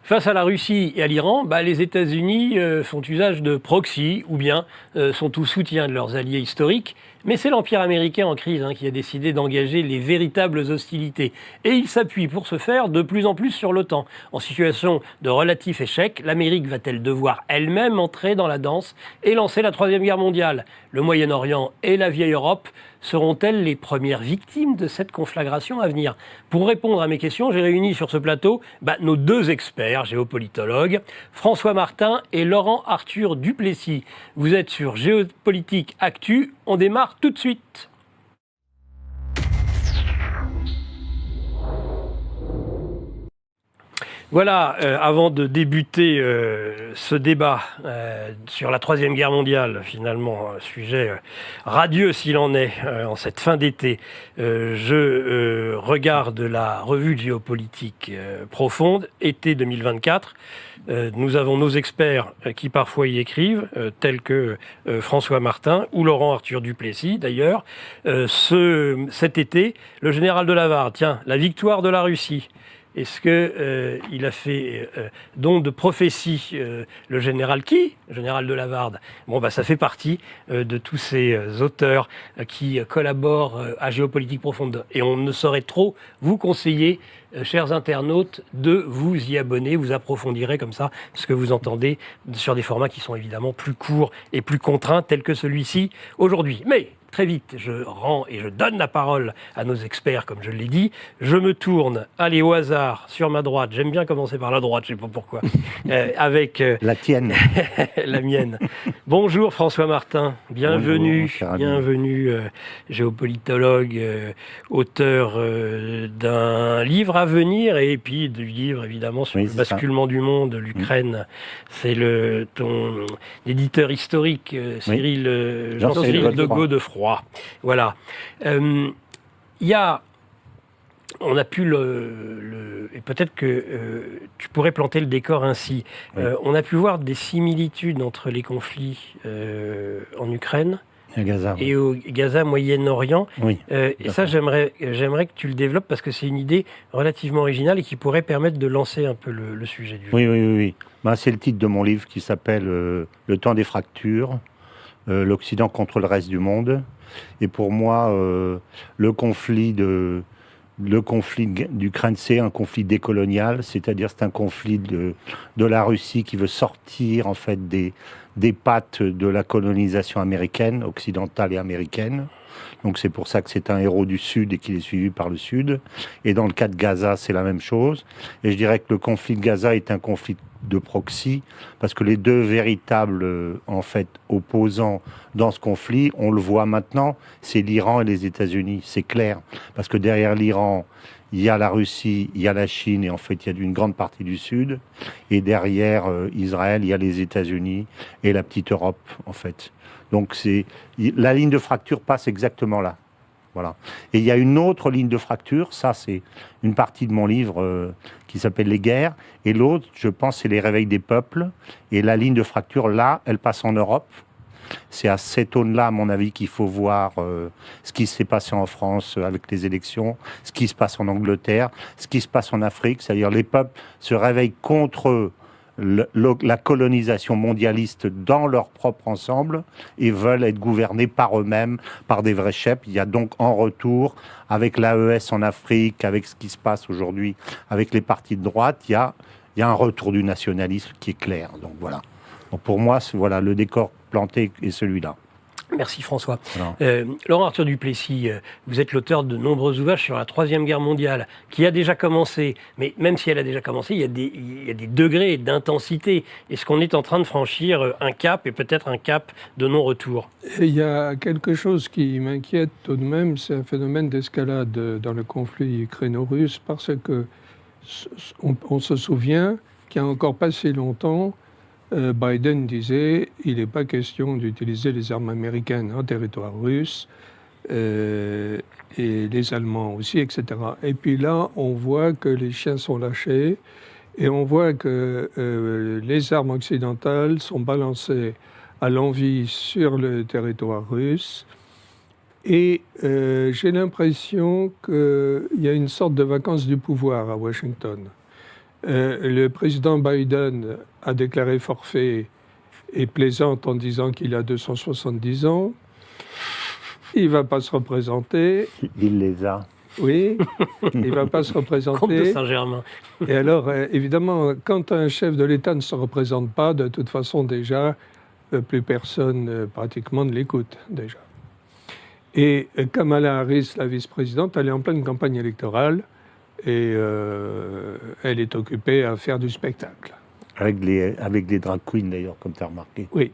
Face à la Russie et à l'Iran, les États-Unis font usage de proxy ou bien sont au soutien de leurs alliés historiques. Mais c'est l'Empire américain en crise qui a décidé d'engager les véritables hostilités. Et il s'appuie pour ce faire de plus en plus sur l'OTAN. En situation de relatif échec, l'Amérique va-t-elle devoir elle-même entrer dans la danse et lancer la Troisième Guerre mondiale ? Le Moyen-Orient et la vieille Europe seront-elles les premières victimes de cette conflagration à venir ? Pour répondre à mes questions, j'ai réuni sur ce plateau nos deux experts géopolitologues, François Martin et Laurent Arthur Duplessis. Vous êtes sur Géopolitique Actu, on démarre tout de suite. Voilà, avant de débuter ce débat sur la Troisième Guerre mondiale, finalement, un sujet radieux s'il en est, en cette fin d'été, je regarde la revue de géopolitique profonde, été 2024. Nous avons nos experts qui parfois y écrivent, tels que François Martin ou Laurent Arthur Duplessis, d'ailleurs. Cet été, le général de Lavarde, tiens, la victoire de la Russie. Est-ce qu'il a fait don de prophétie, le général qui ? Le général de Lavarde. Ça fait partie de tous ces auteurs qui collaborent à Géopolitique Profonde. Et on ne saurait trop vous conseiller, chers internautes, de vous y abonner. Vous approfondirez comme ça ce que vous entendez sur des formats qui sont évidemment plus courts et plus contraints, tels que celui-ci aujourd'hui. Mais très vite, je rends et je donne la parole à nos experts, comme je l'ai dit. Je me tourne, allez, au hasard, sur ma droite. J'aime bien commencer par la droite, je ne sais pas pourquoi. Avec la tienne. La mienne. Bonjour François Martin, bienvenue. Bonjour, bienvenue, géopolitologue, auteur d'un livre à venir, et puis du livre évidemment sur le basculement du monde, l'Ukraine. C'est ton éditeur historique, Cyril Jean-Cyril de Godefroy. Voilà. On a pu et peut-être que tu pourrais planter le décor ainsi. Oui. On a pu voir des similitudes entre les conflits en Ukraine et au Gaza, Moyen-Orient. Oui, et ça, j'aimerais que tu le développes parce que c'est une idée relativement originale et qui pourrait permettre de lancer un peu le sujet du jeu. Oui. C'est le titre de mon livre qui s'appelle Le temps des fractures. L'Occident contre le reste du monde. Et pour moi, le conflit d'Ukraine, c'est un conflit décolonial, c'est-à-dire c'est un conflit de la Russie qui veut sortir en fait des pattes de la colonisation américaine, occidentale et américaine. Donc c'est pour ça que c'est un héros du Sud et qu'il est suivi par le Sud. Et dans le cas de Gaza, c'est la même chose. Et je dirais que le conflit de Gaza est un conflit de proxy, parce que les deux véritables opposants dans ce conflit, on le voit maintenant, c'est l'Iran et les États-Unis, c'est clair. Parce que derrière l'Iran, il y a la Russie, il y a la Chine, et en fait, il y a une grande partie du Sud. Et derrière Israël, il y a les États-Unis et la petite Europe, en fait. Donc la ligne de fracture passe exactement là. Voilà. Et il y a une autre ligne de fracture, ça c'est une partie de mon livre qui s'appelle Les guerres, et l'autre, je pense, c'est les réveils des peuples, et la ligne de fracture, là, elle passe en Europe. C'est à cette aune-là, à mon avis, qu'il faut voir ce qui s'est passé en France avec les élections, ce qui se passe en Angleterre, ce qui se passe en Afrique, c'est-à-dire les peuples se réveillent contre la colonisation mondialiste dans leur propre ensemble et veulent être gouvernés par eux-mêmes, par des vrais chefs. Il y a donc en retour, avec l'AES en Afrique, avec ce qui se passe aujourd'hui, avec les partis de droite, il y a un retour du nationalisme qui est clair. Donc voilà. Donc pour moi, voilà, le décor planté est celui-là. Merci François. Laurent Arthur Duplessis, vous êtes l'auteur de nombreux ouvrages sur la Troisième Guerre mondiale, qui a déjà commencé, mais même si elle a déjà commencé, il y a des degrés d'intensité. Est-ce qu'on est en train de franchir un cap, et peut-être un cap de non-retour ? Il y a quelque chose qui m'inquiète tout de même, c'est un phénomène d'escalade dans le conflit ukraino-russe, parce que on se souvient qu'il n'y a encore pas si longtemps, Biden disait il n'est pas question d'utiliser les armes américaines en territoire russe, et les Allemands aussi, etc. Et puis là, on voit que les chiens sont lâchés, et on voit que les armes occidentales sont balancées à l'envi sur le territoire russe. Et j'ai l'impression qu'il y a une sorte de vacances du pouvoir à Washington. Le président Biden a déclaré forfait et plaisante en disant qu'il a 270 ans. Il ne va pas se représenter. Il les a. Oui, il ne va pas se Comte de représenter. Saint-Germain. Et alors, évidemment, quand un chef de l'État ne se représente pas, de toute façon, déjà, plus personne pratiquement ne l'écoute, déjà. Et Kamala Harris, la vice-présidente, elle est en pleine campagne électorale et elle est occupée à faire du spectacle. Avec les drag queens, d'ailleurs, comme tu as remarqué. Oui.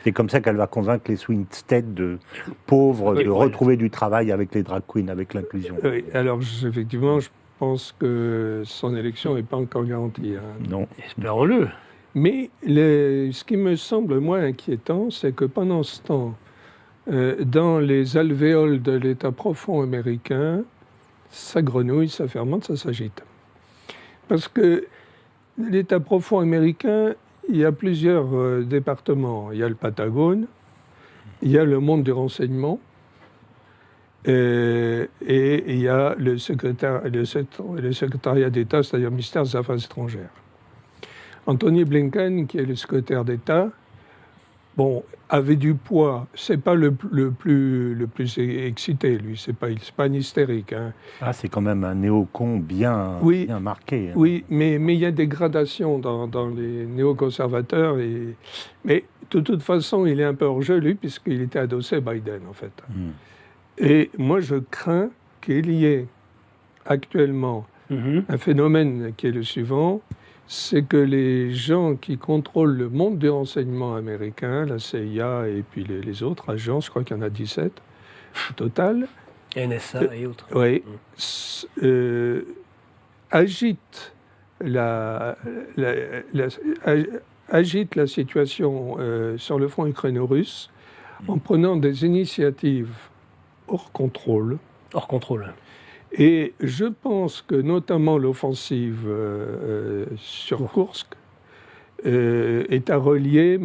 C'est comme ça qu'elle va convaincre les Winstead de pauvres de retrouver du travail avec les drag queens, avec l'inclusion. Oui, alors effectivement, je pense que son élection n'est pas encore garantie. Hein. Non. Espérons-le. Mais ce qui me semble moins inquiétant, c'est que pendant ce temps, dans les alvéoles de l'État profond américain, ça grenouille, ça fermente, ça s'agite. Parce que l'État profond américain, il y a plusieurs départements. Il y a le Patagone, il y a le monde du renseignement, et il y a le secrétariat d'État, c'est-à-dire le ministère des Affaires étrangères. Anthony Blinken, qui est le secrétaire d'État, avait du poids. C'est pas le plus excité, lui. C'est pas un hystérique. Hein. Ah, c'est quand même un néocon bien marqué. Hein. Oui, mais il y a des gradations dans les néoconservateurs. Mais de toute façon, il est un peu hors-jeu, lui, puisqu'il était adossé à Biden, en fait. Et moi, je crains qu'il y ait actuellement un phénomène qui est le suivant, c'est que les gens qui contrôlent le monde du renseignement américain, la CIA et puis les autres agences, je crois qu'il y en a 17 au total, NSA et autres. Oui, agitent agite la situation sur le front ukraino-russe en prenant des initiatives hors contrôle. Hors contrôle. Et je pense que notamment l'offensive sur Koursk est à relier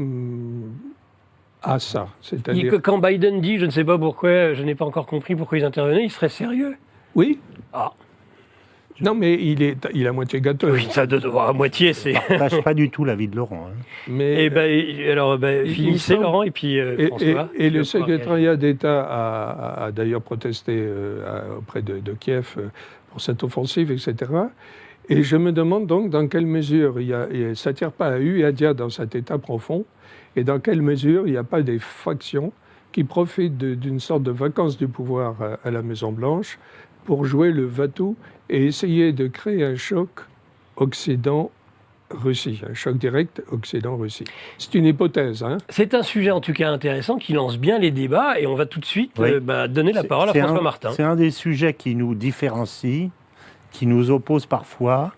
à ça. C'est-à-dire... Quand Biden dit, je ne sais pas pourquoi, je n'ai pas encore compris pourquoi ils intervenaient, il serait sérieux? Oui. Ah. Non, mais il est à moitié gâteux. Oui, ça à moitié, c'est... Je ne partage pas du tout l'avis de Laurent. Hein. Mais, finissez Laurent et puis François. Et le secrétariat d'État a d'ailleurs protesté auprès de Kiev pour cette offensive, etc. Et je me demande donc dans quelle mesure ça ne tire pas à U et à dia dans cet État profond, et dans quelle mesure il n'y a pas des factions qui profitent d'une sorte de vacances du pouvoir à la Maison-Blanche pour jouer le va-tout et essayer de créer un choc Occident-Russie, un choc direct Occident-Russie. C'est une hypothèse. Hein. C'est un sujet en tout cas intéressant qui lance bien les débats et on va tout de suite donner la parole à François Martin. C'est un des sujets qui nous différencie, qui nous oppose parfois,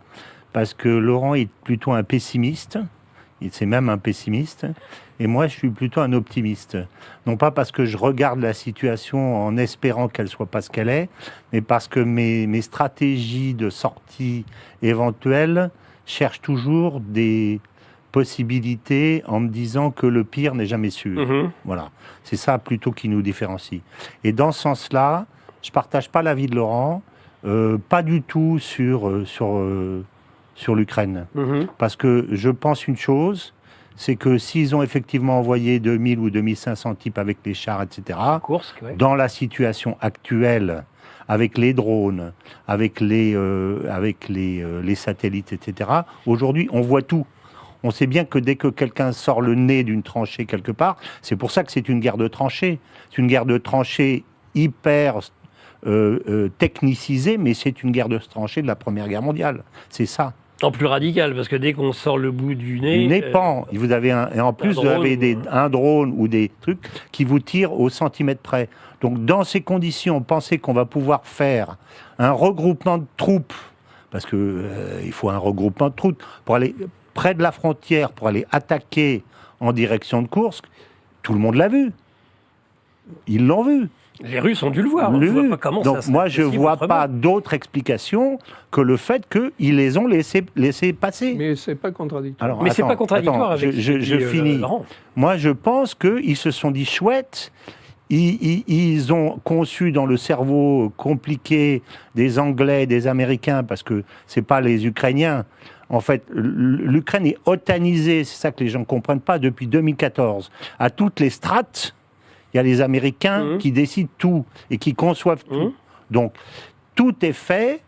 parce que Laurent est plutôt un pessimiste, c'est même un pessimiste, et moi je suis plutôt un optimiste. Non pas parce que je regarde la situation en espérant qu'elle soit pas ce qu'elle est, mais parce que mes stratégies de sortie éventuelles cherchent toujours des possibilités en me disant que le pire n'est jamais sûr. Voilà, c'est ça plutôt qui nous différencie. Et dans ce sens-là, je partage pas l'avis de Laurent, pas du tout sur l'Ukraine. Parce que je pense une chose, c'est que s'ils ont effectivement envoyé 2000 ou 2500 types avec les chars, etc., dans la situation actuelle, avec les drones, avec les satellites, etc., aujourd'hui, on voit tout. On sait bien que dès que quelqu'un sort le nez d'une tranchée quelque part, c'est pour ça que c'est une guerre de tranchées. C'est une guerre de tranchées hyper technicisée, mais c'est une guerre de tranchées de la Première Guerre mondiale. C'est ça. En plus radical, parce que dès qu'on sort le bout du nez... Du nez pend. Vous avez et en plus, vous avez un drone ou des trucs qui vous tirent au centimètre près. Donc, dans ces conditions, pensez qu'on va pouvoir faire un regroupement de troupes, parce que il faut un regroupement de troupes, pour aller près de la frontière, pour aller attaquer en direction de Koursk, tout le monde l'a vu. Ils l'ont vu. Les Russes ont dû le voir. On voit pas comment donc ça moi, je ne vois pas d'autre explication que le fait qu'ils les ont laissés passer. Mais ce n'est pas contradictoire. Alors, mais ce n'est pas contradictoire avec je finis. Moi, je pense qu'ils se sont dit, chouette, ils ont conçu dans le cerveau compliqué des Anglais, des Américains, parce que c'est pas les Ukrainiens. En fait, l'Ukraine est otanisée, c'est ça que les gens ne comprennent pas, depuis 2014. À toutes les strates, il y a les Américains qui décident tout et qui conçoivent tout. Donc, tout est fait.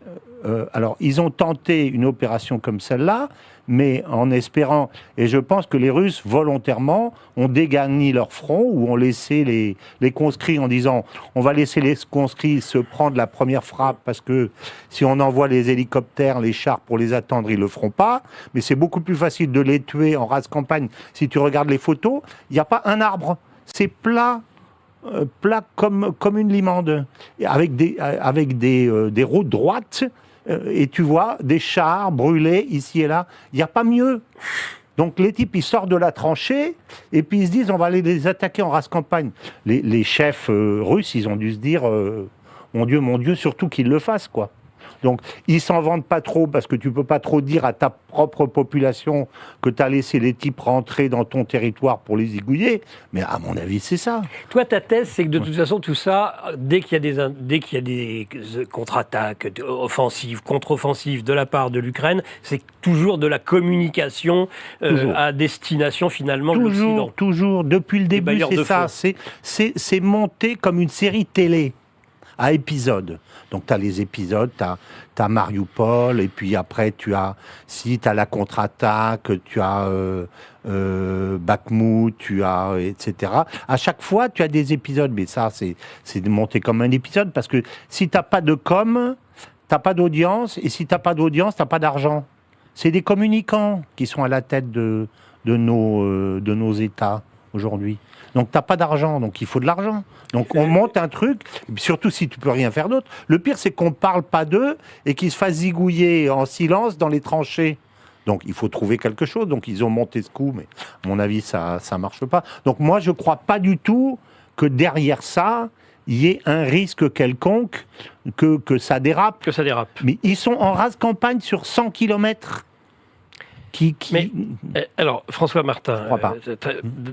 Alors, ils ont tenté une opération comme celle-là, mais en espérant, et je pense que les Russes, volontairement, ont dégarni leur front ou ont laissé les conscrits en disant on va laisser les conscrits se prendre la première frappe parce que si on envoie les hélicoptères, les chars pour les attendre, ils ne le feront pas. Mais c'est beaucoup plus facile de les tuer en rase campagne. Si tu regardes les photos, il n'y a pas un arbre. C'est plat. Plat comme une limande, avec des routes droites, et tu vois des chars brûlés ici et là. Il n'y a pas mieux. Donc les types, ils sortent de la tranchée, et puis ils se disent, on va aller les attaquer en race campagne. Les chefs russes, ils ont dû se dire, mon Dieu, surtout qu'ils le fassent, quoi. Donc, ils s'en vantent pas trop, parce que tu peux pas trop dire à ta propre population que tu as laissé les types rentrer dans ton territoire pour les zigouiller, mais à mon avis, c'est ça. Toi, ta thèse, c'est que de toute façon, tout ça, dès qu'il y a des contre-attaques, offensives, contre-offensives de la part de l'Ukraine, c'est toujours de la communication à destination, finalement, de l'Occident. Toujours, depuis le début, c'est ça. C'est monté comme une série télé. À épisodes. Donc, tu as les épisodes, tu as Mariupol, et puis après, tu as la contre-attaque, tu as Bakhmout, tu as, etc. À chaque fois, tu as des épisodes, mais ça, c'est monté comme un épisode, parce que si tu n'as pas de com, tu n'as pas d'audience, et si tu n'as pas d'audience, tu n'as pas d'argent. C'est des communicants qui sont à la tête de nos États aujourd'hui. Donc, tu n'as pas d'argent, donc il faut de l'argent. Donc, on monte un truc, surtout si tu peux rien faire d'autre. Le pire, c'est qu'on ne parle pas d'eux et qu'ils se fassent zigouiller en silence dans les tranchées. Donc, il faut trouver quelque chose. Donc, ils ont monté ce coup, mais à mon avis, ça ne marche pas. Donc, moi, je ne crois pas du tout que derrière ça, il y ait un risque quelconque que ça dérape. Que ça dérape. Mais ils sont en rase campagne sur 100 km. Mais, alors, François Martin,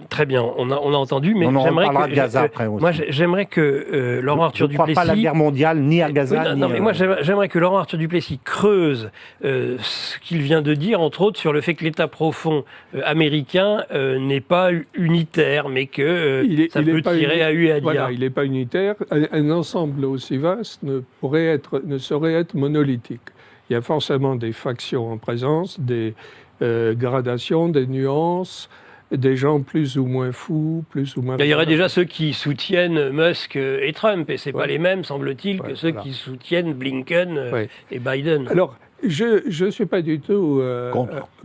très bien, on a entendu, mais j'aimerais que Laurent Arthur Duplessis... Je ne crois pas à la guerre mondiale, ni à Gaza, mais moi, j'aimerais que Laurent Arthur Duplessis creuse ce qu'il vient de dire, entre autres, sur le fait que l'État profond américain n'est pas unitaire, mais que ça peut tirer à U et à dia. Voilà, il n'est pas unitaire. Un ensemble aussi vaste ne saurait être monolithique. Il y a forcément des factions en présence, des gradations, des nuances, des gens plus ou moins fous, plus ou moins... Il y aurait déjà ceux qui soutiennent Musk et Trump, et ce n'est pas les mêmes, semble-t-il, que ceux qui soutiennent Blinken et Biden. Alors, je ne suis pas du tout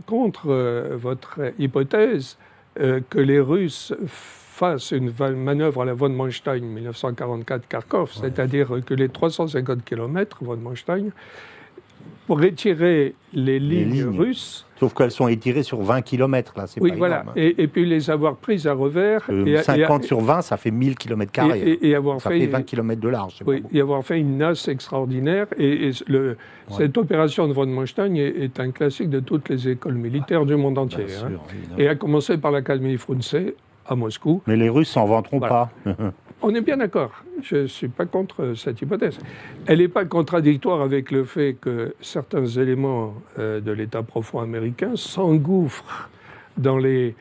contre votre hypothèse que les Russes fassent une manœuvre à la von Manstein 1944 Kharkov, c'est-à-dire que les 350 km von Manstein, pour étirer les lignes russes... Sauf qu'elles sont étirées sur 20 km, là, c'est pas énorme. Et puis les avoir prises à revers... 50 sur 20, ça fait 1000 km². Ça fait 20 km de large. Et avoir fait une nasse extraordinaire. Cette opération de von Manstein est un classique de toutes les écoles militaires du monde entier. Bien sûr, et a commencé par l'Académie Frunze à Moscou. Mais les Russes s'en vanteront pas. On est bien d'accord. Je ne suis pas contre cette hypothèse. Elle n'est pas contradictoire avec le fait que certains éléments de l'État profond américain s'engouffrent dans les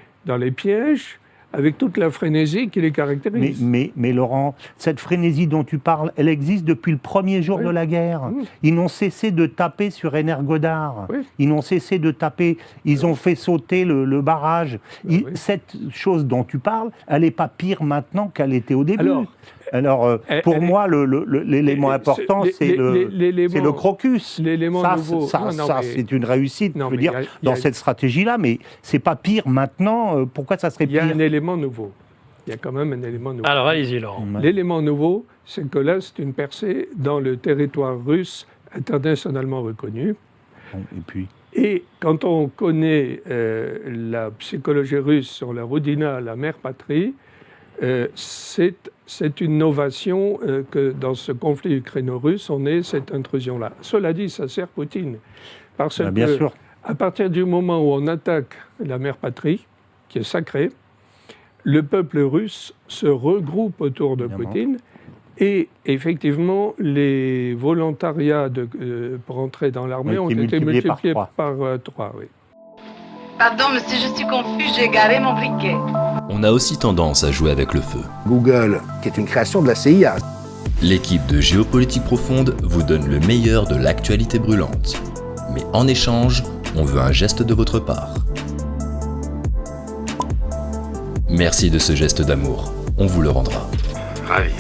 pièges avec toute la frénésie qui les caractérise. Mais Laurent, cette frénésie dont tu parles, elle existe depuis le premier jour de la guerre. Ils n'ont cessé de taper sur Energodar. Ils n'ont cessé de taper. Ils ont fait sauter le barrage. Cette chose dont tu parles, elle n'est pas pire maintenant qu'elle était au début. Alors, pour moi, l'élément important, c'est le crocus. L'élément nouveau. Ça, c'est une réussite, je veux dire, dans cette stratégie-là, mais c'est pas pire maintenant. Pourquoi ça serait pire ? Il y a un élément nouveau. Il y a quand même un élément nouveau. Alors, allez-y, Laurent. L'élément nouveau, c'est que là, c'est une percée dans le territoire russe internationalement reconnu. Et quand on connaît la psychologie russe sur la Rodina, la mère patrie, c'est une novation que dans ce conflit ukraino-russe, on ait cette intrusion-là. Cela dit, ça sert Poutine. Parce que, à partir du moment où on attaque la mère patrie, qui est sacrée, le peuple russe se regroupe autour de Évidemment. Poutine. Et effectivement, les volontariats pour entrer dans l'armée ont été multipliés par 3. Oui. Pardon, monsieur, je suis confus, j'ai garé mon briquet. On a aussi tendance à jouer avec le feu. Google, qui est une création de la CIA. L'équipe de Géopolitique Profonde vous donne le meilleur de l'actualité brûlante. Mais en échange, on veut un geste de votre part. Merci de ce geste d'amour. On vous le rendra. Ravi.